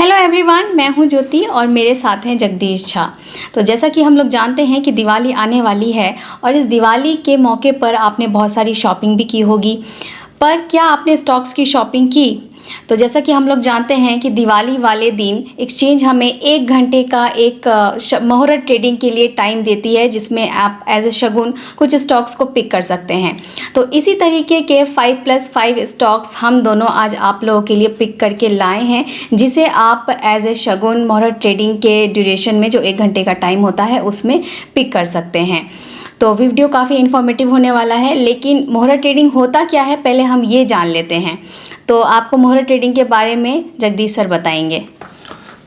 Hello everyone, मैं हूं ज्योति और मेरे साथ हैं जगदीश झा। तो जैसा कि हम लोग जानते हैं कि दिवाली आने वाली है और इस दिवाली के मौके पर आपने बहुत सारी शॉपिंग भी की होगी। पर क्या आपने स्टॉक्स की शॉपिंग की? तो जैसा कि हम लोग जानते हैं कि दिवाली वाले दिन एक्सचेंज हमें 1 घंटे का एक मुहूर्त ट्रेडिंग के लिए टाइम देती है, जिसमें आप एज ए शगुन कुछ स्टॉक्स को पिक कर सकते हैं। तो इसी तरीके के 5+5 स्टॉक्स हम दोनों आज आप लोगों के लिए पिक करके लाए हैं, जिसे आप एज ए शगुन मुहूर्त ट्रेडिंग के ड्यूरेशन में जो 1 घंटे का टाइम होता है उसमें पिक कर सकते हैं। तो वीडियो काफ़ी इन्फॉर्मेटिव होने वाला है, लेकिन मुहूर्त ट्रेडिंग होता क्या है पहले हम ये जान लेते हैं। तो आपको मुहूर्त ट्रेडिंग के बारे में जगदीश सर बताएंगे।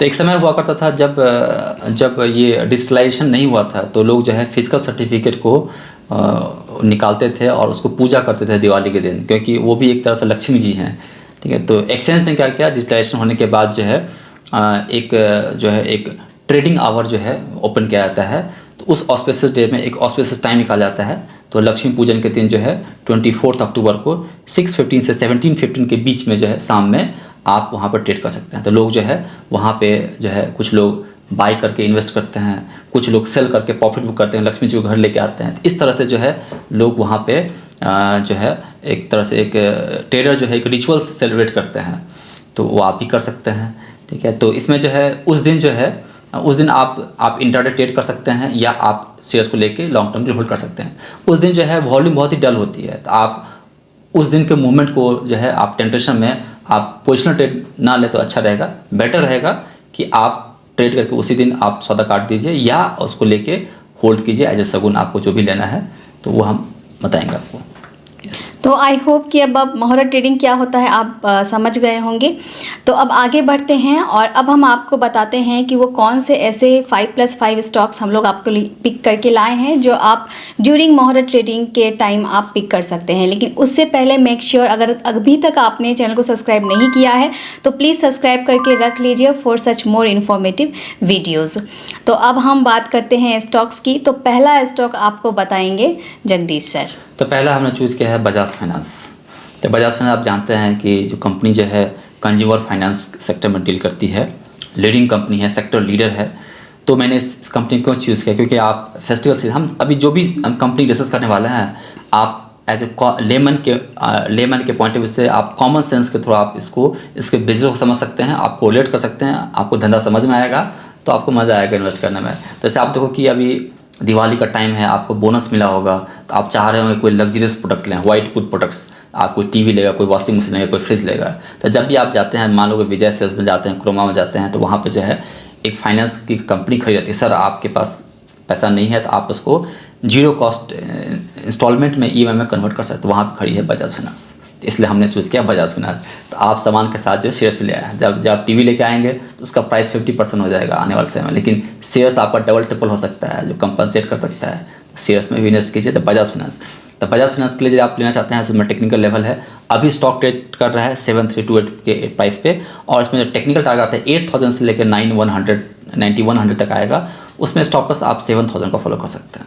तो एक समय हुआ करता था जब ये डिजिटलाइजेशन नहीं हुआ था, तो लोग जो है फिजिकल सर्टिफिकेट को निकालते थे और उसको पूजा करते थे दिवाली के दिन, क्योंकि वो भी एक तरह से लक्ष्मी जी हैं। ठीक है, तो एक्सचेंज ने क्या किया, डिजिटलाइजेशन होने के बाद जो है एक ट्रेडिंग आवर जो है ओपन किया जाता है। तो उस ऑस्पिशियस डे में एक ऑस्पिशियस टाइम निकाला जाता है। तो लक्ष्मी पूजन के दिन जो है 24 अक्टूबर को 6:15 से 17:15 के बीच में जो है शाम में आप वहाँ पर ट्रेड कर सकते हैं। तो लोग जो है वहाँ पे जो है कुछ लोग बाई करके इन्वेस्ट करते हैं, कुछ लोग सेल करके प्रॉफिट बुक करते हैं, लक्ष्मी जी को घर लेके आते हैं। तो इस तरह से जो है लोग वहाँ पे जो है एक तरह से एक ट्रेडर जो है एक रिचुअल्स सेलिब्रेट करते हैं। तो वो आप भी कर सकते हैं। ठीक है, तो इसमें जो है उस दिन आप इंट्राडे ट्रेड कर सकते हैं या आप शेयर्स को लेके लॉन्ग टर्म के होल्ड कर सकते हैं। उस दिन जो है वॉल्यूम बहुत ही डल होती है, तो आप उस दिन के मूवमेंट को जो है आप टेंटेशन में आप पोजिशनल ट्रेड ना ले तो अच्छा रहेगा। बेटर रहेगा कि आप ट्रेड करके उसी दिन आप सौदा काट दीजिए या उसको लेके होल्ड कीजिए एज ए शगुन। आपको जो भी लेना है तो वो हम बताएंगे आपको। तो आई होप कि अब मुहूर्त ट्रेडिंग क्या होता है आप समझ गए होंगे। तो अब आगे बढ़ते हैं और अब हम आपको बताते हैं कि वो कौन से ऐसे 5+5 स्टॉक्स हम लोग आपको पिक करके लाए हैं जो आप ड्यूरिंग मुहूर्त ट्रेडिंग के टाइम आप पिक कर सकते हैं। लेकिन उससे पहले मेक श्योर अगर अभी तक आपने चैनल को सब्सक्राइब नहीं किया है तो प्लीज़ सब्सक्राइब करके रख लीजिए for such more informative videos. तो अब हम बात करते हैं स्टॉक्स की। तो पहला स्टॉक आपको बताएंगे जगदीश सर। तो पहला हमने चूज़ किया है बजाज फाइनेंस। तो बजाज फाइनेंस आप जानते हैं कि जो कंपनी जो है कंज्यूमर फाइनेंस सेक्टर में डील करती है, लीडिंग कंपनी है, सेक्टर लीडर है। तो मैंने इस कंपनी को चूज़ किया क्योंकि आप फेस्टिवल से हम अभी जो भी हम कंपनी डिस्कस करने वाले हैं, आप एज ए लेमन के पॉइंट ऑफ व्यू से आप कॉमन सेंस के थ्रू आप इसके बिजनेस को समझ सकते हैं, आप कोरिलेट कर सकते हैं, आपको धंधा समझ में आएगा तो आपको मज़ा आएगा इन्वेस्ट करने में। तो जैसे आप देखो कि अभी दिवाली का टाइम है, आपको बोनस मिला होगा, तो आप चाह रहे होंगे कोई लग्जरियस प्रोडक्ट लें, वाइट गुड प्रोडक्ट्स। आप कोई टीवी लेगा, कोई वॉशिंग मशीन लेगा, कोई फ्रिज लेगा। तो जब भी आप जाते हैं, मान लो कि विजय सेल्स में जाते हैं, क्रोमा में जाते हैं, तो वहाँ पे जो है एक फाइनेंस की कंपनी खड़ी रहती है। सर आपके पास पैसा नहीं है तो आप उसको जीरो कॉस्ट इंस्टॉलमेंट में EMI में कन्वर्ट कर सकते हो। वहाँ पर खड़ी है बजाज फाइनेंस, इसलिए हमने चूज़ किया बजाज फाइनेंस। तो आप सामान के साथ जो शेयर्स भी ले आए, जब आप टीवी लेके आएंगे तो उसका प्राइस 50% हो जाएगा आने वाले समय में, लेकिन शेयर्स आपका डबल ट्रिपल हो सकता है जो कंपनसेट कर सकता है। शेयर्स में भी इन्वेस्ट कीजिए तो बजाज फाइनेंस। तो बजाज फाइनेंस के लिए जो आप लेना चाहते हैं उसमें टेक्निकल लेवल है, अभी स्टॉक ट्रेड कर रहा है 7328 के प्राइस पे, और इसमें जो टेक्निकल टारगेट आता है 8000 से लेकर 9100 तक आएगा। उसमें स्टॉक प्लस आप 7000 का फॉलो कर सकते हैं।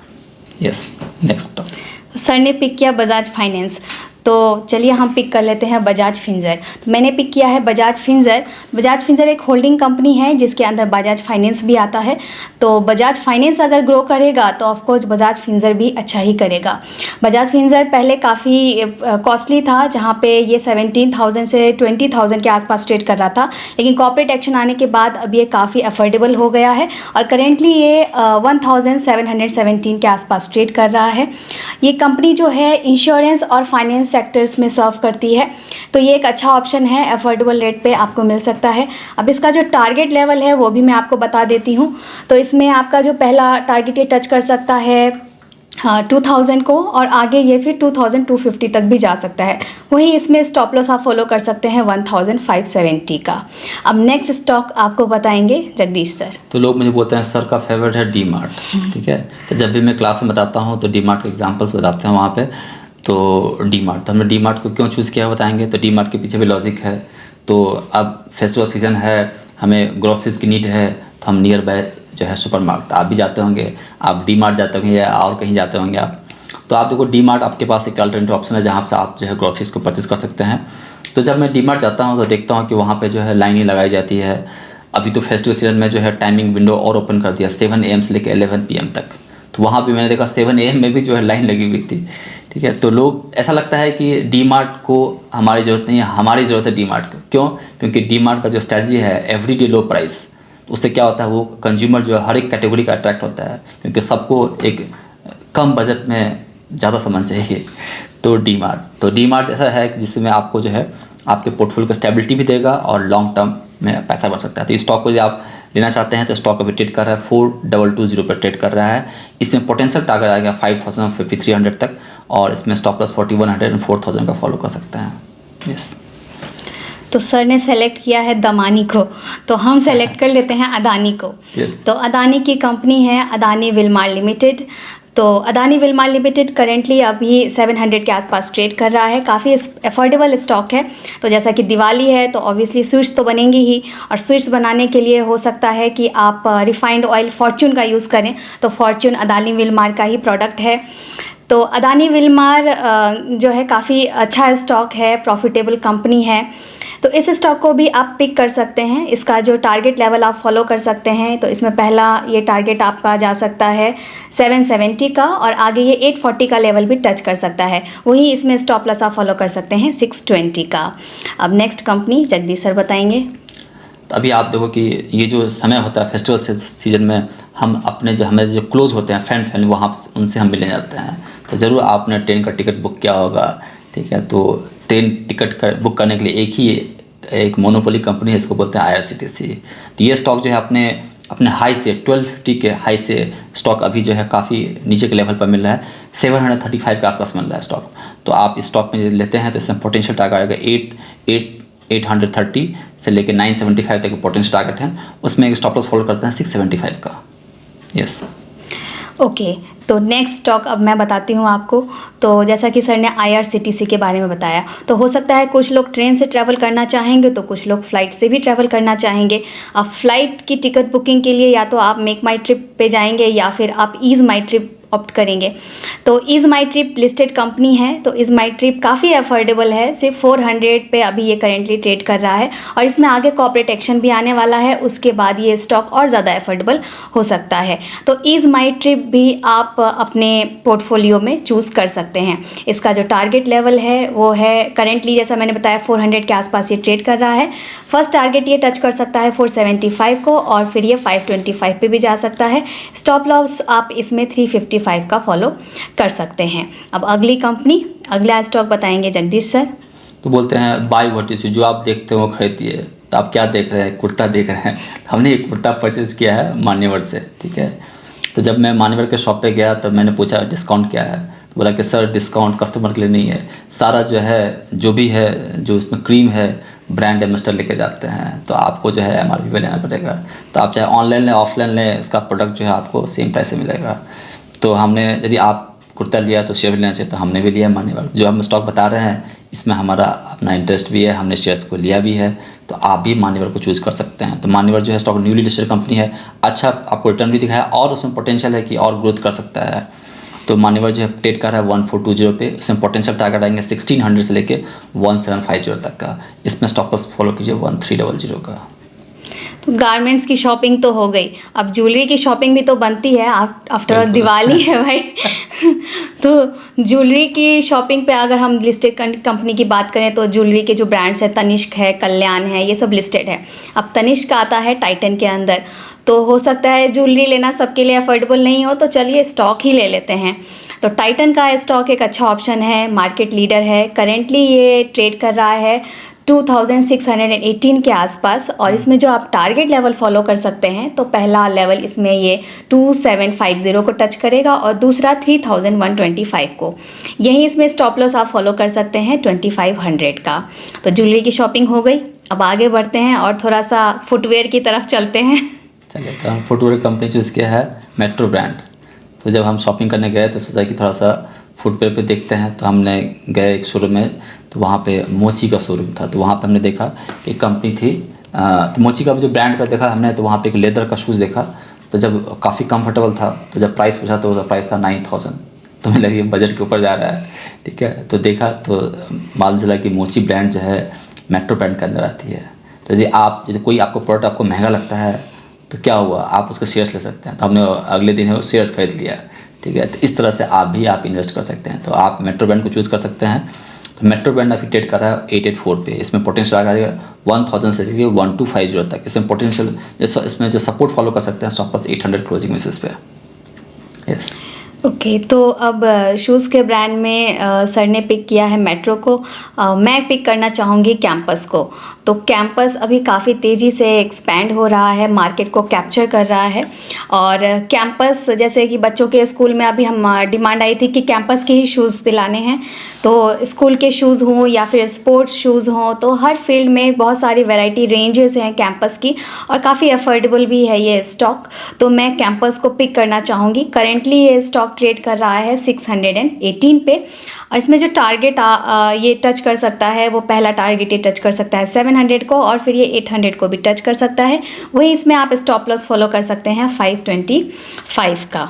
यस, नेक्स्ट स्टॉक सर ने पिक किया बजाज फाइनेंस। तो चलिए हम पिक कर लेते हैं बजाज फिंसर। तो मैंने पिक किया है बजाज फिंसर। बजाज फिंसर एक होल्डिंग कंपनी है जिसके अंदर बजाज फाइनेंस भी आता है। तो बजाज फाइनेंस अगर ग्रो करेगा तो ऑफ कोर्स बजाज फिंसर भी अच्छा ही करेगा। बजाज फिंसर पहले काफ़ी कॉस्टली था, जहाँ पे ये 17,000 से 20,000 के आसपास ट्रेड कर रहा था, लेकिन कॉर्पोरेट एक्शन आने के बाद अब ये काफ़ी अफोर्डेबल हो गया है और करेंटली ये 1717 के आसपास ट्रेड कर रहा है। ये कंपनी जो है इंश्योरेंस और फाइनेंस सेक्टर्स में सर्व करती है, तो ये एक अच्छा ऑप्शन है, अफोर्डेबल रेट पे आपको मिल सकता है। अब इसका जो टारगेट लेवल है वो भी मैं आपको बता देती हूँ। तो इसमें आपका जो पहला टारगेट ये टच कर सकता है 2000 को, और आगे ये फिर 2250 तक भी जा सकता है। वहीं इसमें स्टॉप लॉस आप फॉलो कर सकते हैं 1570 का। अब नेक्स्ट स्टॉक आपको बताएंगे जगदीश सर। तो लोग मुझे बोलते हैं सर का फेवरेट है डी मार्ट। ठीक है, तो जब भी मैं क्लास में बताता हूँ तो डी मार्ट के एग्जाम्पल्स बताते हैं वहाँ पे। तो डी मार्ट, तो हमने डी मार्ट को क्यों चूज़ किया बताएंगे। तो डी मार्ट के पीछे भी लॉजिक है। तो अब फेस्टिवल सीजन है, हमें ग्रोसरीज की नीड है, तो हम नियर बाय जो है सुपर मार्केट, आप भी जाते होंगे, आप डी मार्ट जाते होंगे या और कहीं जाते होंगे आप। तो आप देखो डी मार्ट आपके पास एक अल्टरनेटिव ऑप्शन है जहाँ से आप जो है ग्रोसरीज को परचेज़ कर सकते हैं। तो जब मैं डी मार्ट जाता हूँ तो देखता हूँ कि वहाँ पे जो है लाइनें लगाई जाती है, अभी तो फेस्टिवल सीजन में जो है टाइमिंग विंडो और ओपन कर दिया 7 AM से लेकर 11 PM तक। तो वहाँ भी मैंने देखा 7 AM में भी जो है लाइन लगी हुई थी, ठीक है। तो लोग ऐसा लगता है कि डी मार्ट को हमारी ज़रूरत नहीं है, हमारी ज़रूरत है डी मार्ट को। क्यों? क्योंकि डी मार्ट का जो स्ट्रैटेजी है एवरीडे लो प्राइस, तो उससे क्या होता है वो कंज्यूमर जो है हर एक कैटेगरी का अट्रैक्ट होता है, क्योंकि सबको एक कम बजट में ज़्यादा सामान चाहिए। तो डी मार्ट ऐसा है कि जिसमें आपको जो है आपके पोर्टफोलियो को स्टेबिलिटी भी देगा और लॉन्ग टर्म में पैसा बढ़ सकता है। तो इस स्टॉक को यदि आप लेना चाहते हैं तो स्टॉक अभी ट्रेड कर रहा है 4220 पर ट्रेड कर रहा है। इसमें पोटेंशियल टारगेट आ गया 5000 5300 तक, और इसमें स्टॉप लॉस 4100 और 4000 का फॉलो कर सकते हैं। यस, तो सर ने सेलेक्ट किया है दमानी को, तो हम सेलेक्ट कर लेते हैं अदानी को। तो अदानी की कंपनी है अदानी विलमार लिमिटेड। तो अदानी विलमार लिमिटेड करेंटली अभी 700 के आसपास ट्रेड कर रहा है, काफ़ी अफोर्डेबल स्टॉक है। तो जैसा कि दिवाली है तो ऑब्वियसली स्वीट्स तो बनेंगी ही, और स्वीट्स बनाने के लिए हो सकता है कि आप रिफाइंड ऑयल फॉर्च्यून का यूज़ करें, तो फॉर्च्यून अदानी विलमार का ही प्रोडक्ट है। तो अदानी विलमार जो है काफ़ी अच्छा स्टॉक है, प्रॉफिटेबल कंपनी है। तो इस स्टॉक को भी आप पिक कर सकते हैं। इसका जो टारगेट लेवल आप फॉलो कर सकते हैं, तो इसमें पहला ये टारगेट आपका जा सकता है 770 का, और आगे ये 840 का लेवल भी टच कर सकता है। वहीं इसमें स्टॉप लॉस आप फॉलो कर सकते हैं 620 का। अब नेक्स्ट कंपनी जगदीश सर बताएंगे। तो अभी आप देखो कि ये जो समय होता है फेस्टिवल सीजन में, हम अपने जो हमें जो क्लोज होते हैं फ्रेंड फैमिली, वहाँ उनसे हम मिलने जाते हैं। तो ज़रूर आपने ट्रेन का टिकट बुक किया होगा, ठीक है। तो ट्रेन टिकट बुक करने के लिए एक मोनोपोली कंपनी है, इसको बोलते हैं IRCTC। तो ये स्टॉक जो है अपने हाई से 1250 के हाई से स्टॉक अभी जो है काफ़ी नीचे के लेवल पर मिल रहा है, 735 के आसपास मिल रहा है स्टॉक। तो आप इस स्टॉक में लेते हैं तो इसमें पोटेंशियल टारगेट आएगा 830 से लेकर 975 तक पोटेंशियल टारगेट है। उसमें एक स्टॉप लॉस फॉलो करते हैं 675 का। यस, ओके, तो नेक्स्ट स्टॉक अब मैं बताती हूँ आपको। तो जैसा कि सर ने IRCTC के बारे में बताया, तो हो सकता है कुछ लोग ट्रेन से ट्रैवल करना चाहेंगे, तो कुछ लोग फ़्लाइट से भी ट्रैवल करना चाहेंगे। अब फ़्लाइट की टिकट बुकिंग के लिए या तो आप मेक माई ट्रिप पे जाएंगे या फिर आप ईज़ माई ट्रिप ऑप्ट करेंगे। तो ईज़ माई ट्रिप लिस्टेड कंपनी है, तो ईज़ माई ट्रिप काफ़ी अफोर्डेबल है, सिर्फ 400 पे अभी ये करेंटली ट्रेड कर रहा है, और इसमें आगे कॉर्पोरेट एक्शन भी आने वाला है, उसके बाद ये स्टॉक और ज़्यादा अफोर्डेबल हो सकता है। तो ईज़ माई ट्रिप भी आप अपने पोर्टफोलियो में चूज़ कर सकते हैं। इसका जो टारगेट लेवल है वो है करेंटली, जैसा मैंने बताया, 400 के आसपास ये ट्रेड कर रहा है। फर्स्ट टारगेट ये टच कर सकता है 475 को, और फिर ये 525 पे भी जा सकता है। स्टॉप लॉस आप इसमें 355 का फॉलो कर सकते हैं। अब अगली कंपनी, अगला स्टॉक बताएंगे जगदीश सर। तो बोलते हैं बाय व्हाट इज, जो आप देखते हो वो खरीदिए। तो आप क्या देख रहे हैं? कुर्ता देख रहे हैं। हमने एक कुर्ता परचेज़ किया है मान्यवर से, ठीक है। तो जब मैं मान्यवर के शॉप पे गया तो मैंने पूछा डिस्काउंट क्या है, तो बोला कि सर डिस्काउंट कस्टमर के लिए नहीं है, सारा जो है जो भी है जो उसमें क्रीम है ब्रांड एम्बेसडर लेके जाते हैं, तो आपको जो है MRP पे लेना पड़ेगा। तो आप चाहे ऑनलाइन लें ऑफलाइन लें, इसका प्रोडक्ट जो है आपको सेम प्राइस से मिलेगा। तो हमने, यदि आप कुर्ता लिया तो शेयर भी लेना चाहिए, तो हमने भी लिया मान्यवर। जो हम स्टॉक बता रहे हैं इसमें हमारा अपना इंटरेस्ट भी है, हमने शेयर्स को लिया भी है, तो आप भी मान्यवर को चूज़ कर सकते हैं। तो मान्यवर जो है स्टॉक न्यूली लिस्टेड कंपनी है, अच्छा आपको रिटर्न भी दिखाया और उसमें पोटेंशियल है कि और ग्रोथ कर सकता है। तो मान्यवर जो है ट्रेड कर रहा है 1420 पे, उसमें पोटेंशियल टारगेट आएंगे 1600 से लेके 1750 तक का। इसमें स्टॉक लॉस फॉलो कीजिए 1300 का। तो गारमेंट्स की शॉपिंग तो हो गई, अब ज्वेलरी की शॉपिंग भी तो बनती है, आफ्टर दिवाली है भाई। तो ज्वेलरी की शॉपिंग पे अगर हम लिस्टेड कंपनी की बात करें तो ज्वेलरी के जो ब्रांड्स है तनिष्क है, कल्याण है, ये सब लिस्टेड है। अब तनिष्क आता है टाइटन के अंदर, तो हो सकता है ज्वेलरी लेना सबके लिए अफोर्डेबल नहीं हो, तो चलिए स्टॉक ही ले लेते हैं। तो टाइटन का स्टॉक एक अच्छा ऑप्शन है, मार्केट लीडर है, करेंटली ये ट्रेड कर रहा है 2618 के आसपास, और इसमें जो आप टारगेट लेवल फॉलो कर सकते हैं, तो पहला लेवल इसमें ये 2750 को टच करेगा और दूसरा 3125 को। यही इसमें स्टॉप लॉस आप फॉलो कर सकते हैं 2500 का। तो ज्वेलरी की शॉपिंग हो गई, अब आगे बढ़ते हैं और थोड़ा सा फुटवेयर की तरफ चलते हैं। चलिए, तो हम फुटवेयर कंपनी चूज़ किया है मेट्रो ब्रांड। तो जब हम शॉपिंग करने गए तो सोचा कि थोड़ा सा फुटवेयर पे देखते हैं, तो हमने गए एक शोरूम में, तो वहाँ पे मोची का शोरूम था। तो वहाँ पे हमने देखा कि कंपनी थी, तो मोची का जो ब्रांड का देखा हमने, तो वहाँ पे एक लेदर का शूज़ देखा। तो जब काफ़ी कंफर्टेबल था, तो जब प्राइस पूछा तो प्राइस था 9000। तो मुझे लगी बजट के ऊपर जा रहा है, ठीक है। तो देखा तो मालूम चला कि मोची ब्रांड जो है मेट्रो ब्रांड के अंदर आती है। तो यदि कोई आपको प्रोडक्ट आपको महंगा लगता है तो क्या हुआ, आप उसके शेयर्स ले सकते हैं। तो हमने अगले दिन है वो शेयर्स खरीद लिया, ठीक है। तो इस तरह से आप इन्वेस्ट कर सकते हैं। तो आप मेट्रो ब्रांड को चूज़ कर सकते हैं। तो मेट्रो ब्रांड अभी ट्रेड कर रहा है 884 पे। इसमें पोटेंशियल आ जाएगा 1000 से लेकर 1250 तक। इसमें पोटेंशियल इसमें जो सपोर्ट फॉलो कर सकते हैं स्टॉप लॉस 800 क्लोजिंग बेसिस पे। यस ओके, तो अब शूज़ के ब्रांड में सर ने पिक किया है मेट्रो को, मैं पिक करना चाहूँगी कैंपस को। तो कैंपस अभी काफ़ी तेज़ी से एक्सपैंड हो रहा है, मार्केट को कैप्चर कर रहा है। और कैंपस जैसे कि बच्चों के स्कूल में अभी हम डिमांड आई थी कि कैंपस के ही शूज़ दिलाने हैं, तो स्कूल के शूज़ हों या फिर स्पोर्ट्स शूज़ हों, तो हर फील्ड में बहुत सारी वैरायटी रेंजेस हैं कैंपस की और काफ़ी अफोर्डेबल भी है ये स्टॉक। तो मैं कैंपस को पिक करना चाहूँगी। करेंटली ये स्टॉक ट्रेड कर रहा है 618 पे, और इसमें जो टारगेट ये टच कर सकता है वो पहला टारगेट ये टच कर सकता है 700 को, और फिर ये 800 को भी टच कर सकता है। वही इसमें आप स्टॉप लॉस फॉलो कर सकते हैं 525 का।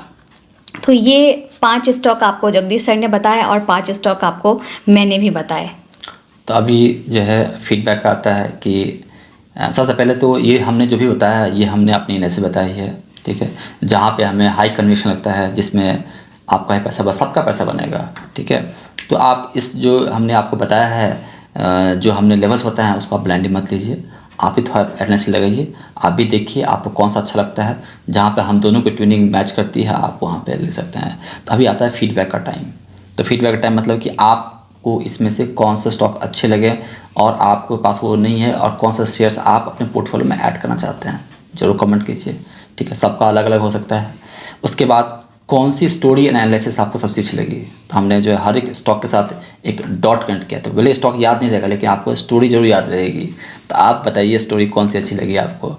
तो ये 5 स्टॉक आपको जगदीश सर ने बताया और 5 स्टॉक आपको मैंने भी बताए। तो अभी जो है फीडबैक आता है कि सबसे पहले तो ये हमने जो भी बताया ये हमने अपनी एनालिसिस बताई है, ठीक है। जहाँ पे हमें हाई कन्विक्शन लगता है, जिसमें आपका ही पैसा बस सबका पैसा बनेगा, ठीक है। तो आप इस जो हमने आपको बताया है, जो हमने लेवल्स बताए हैं उसको आप ब्लाइंडली मत लीजिए, आप ही थोड़ा एनालिसिस लगाइए, आप भी देखिए आपको कौन सा अच्छा लगता है। जहाँ पे हम दोनों की ट्यूनिंग मैच करती है आप वहाँ पे ले सकते हैं। तो अभी आता है फीडबैक का टाइम। तो फीडबैक का टाइम मतलब कि आपको इसमें से कौन से स्टॉक अच्छे लगे और आपके पास वो नहीं है, और कौन सा शेयर्स आप अपने पोर्टफोलियो में ऐड करना चाहते हैं, ज़रूर कमेंट कीजिए, ठीक है। सबका अलग अलग हो सकता है। उसके बाद कौन सी स्टोरी एनालिसिस आपको सबसे अच्छी लगी। तो हमने जो है हर एक स्टॉक के साथ एक डॉट कनेक्ट किया। तो भले स्टॉक याद नहीं रहेगा लेकिन आपको स्टोरी जरूर याद रहेगी। तो आप बताइए स्टोरी कौन सी अच्छी लगी आपको।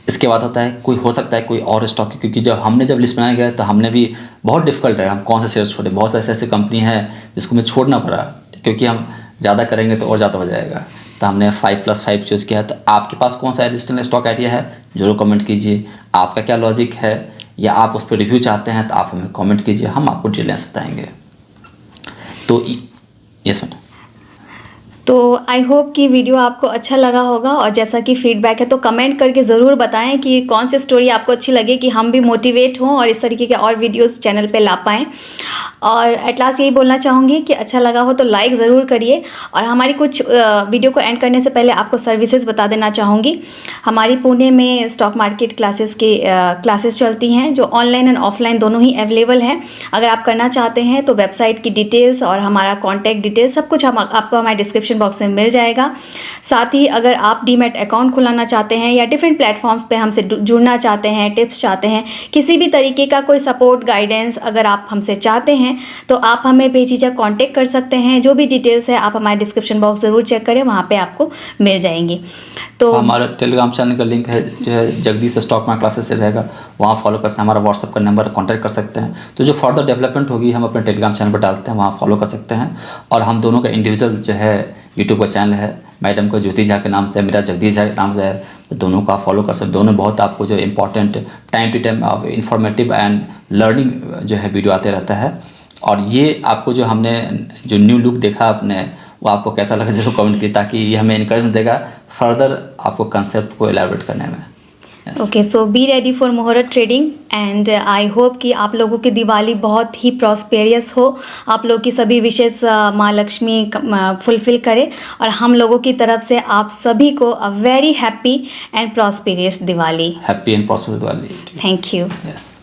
इसके बाद होता है हो सकता है कोई और स्टॉक, क्योंकि जब लिस्ट बनाया गया तो हमने भी बहुत डिफिकल्ट है हम कौन से शेयर छोड़े। बहुत से ऐसे कंपनी है जिसको हमें छोड़ना पड़ा, क्योंकि हम ज़्यादा करेंगे तो और ज़्यादा हो जाएगा। तो हमने 5+5 चूज़ किया। तो आपके पास कौन सा एडिशनल स्टॉक आइडिया है जरूर कमेंट कीजिए। आपका क्या लॉजिक है या आप उस पर रिव्यू चाहते हैं तो आप हमें कमेंट कीजिए, हम आपको डिटेल्स बताएंगे। तो यस मैडम। तो आई होप कि वीडियो आपको अच्छा लगा होगा, और जैसा कि फीडबैक है तो कमेंट करके ज़रूर बताएं कि कौन सी स्टोरी आपको अच्छी लगे, कि हम भी मोटिवेट हों और इस तरीके के और वीडियोस चैनल पे ला पाएँ। और एट लास्ट यही बोलना चाहूँगी कि अच्छा लगा हो तो लाइक ज़रूर करिए। और हमारी कुछ वीडियो को एंड करने से पहले आपको सर्विसेज बता देना चाहूँगी। हमारी पुणे में स्टॉक मार्केट क्लासेस की क्लासेस चलती हैं जो ऑनलाइन एंड ऑफलाइन दोनों ही अवेलेबल हैं। अगर आप करना चाहते हैं तो वेबसाइट की डिटेल्स और हमारा कॉन्टैक्ट डिटेल्स सब कुछ आपको हमारे डिस्क्रिप्शन बॉक्स में मिल जाएगा। साथ ही अगर आप डीमैट अकाउंट खुलाना चाहते हैं या डिफरेंट प्लेटफॉर्म्स पे हमसे जुड़ना चाहते हैं, टिप्स चाहते हैं, किसी भी तरीके का कोई सपोर्ट गाइडेंस अगर आप हमसे चाहते हैं तो आप हमें बेझिझक कांटेक्ट कर सकते हैं। जो भी डिटेल्स है आप हमारे डिस्क्रिप्शन बॉक्स ज़रूर चेक करें, वहाँ पे आपको मिल जाएंगी। तो हमारा टेलीग्राम चैनल का लिंक है जो है जगदीश स्टॉक मार्केट क्लासेस से रहेगा, वहाँ फॉलो कर सकते हैं। हमारा व्हाट्सअप का नंबर कॉन्टैक्ट कर सकते हैं। तो जो फर्दर डेवलपमेंट होगी हम अपने टेलीग्राम चैनल पर डालते हैं, वहाँ फॉलो कर सकते हैं। और हम दोनों का इंडिविजुअल जो है यूट्यूब का चैनल है, मैडम को ज्योति झा के नाम से, मेरा जगदीश झा के नाम से है। तो दोनों का फॉलो कर सकते। दोनों बहुत आपको जो important time to time informative and learning जो है वीडियो आते रहता है। और ये आपको जो हमने जो न्यू लुक देखा आपने, वो आपको कैसा लगा जरूर कमेंट कीजिए, ताकि ये हमें इनकरेजमेंट देगा फर्दर आपको कंसेप्ट को एलैबोरेट करने में। Okay, so be ready for मुहूर्त ट्रेडिंग एंड आई होप कि आप लोगों की दिवाली बहुत ही प्रॉस्पेरियस हो, आप लोगों की सभी विशेष माँ लक्ष्मी फुलफिल करे, और हम लोगों की तरफ से आप सभी को a very happy and prosperous Diwali. Happy and prosperous Diwali. Thank you. Yes.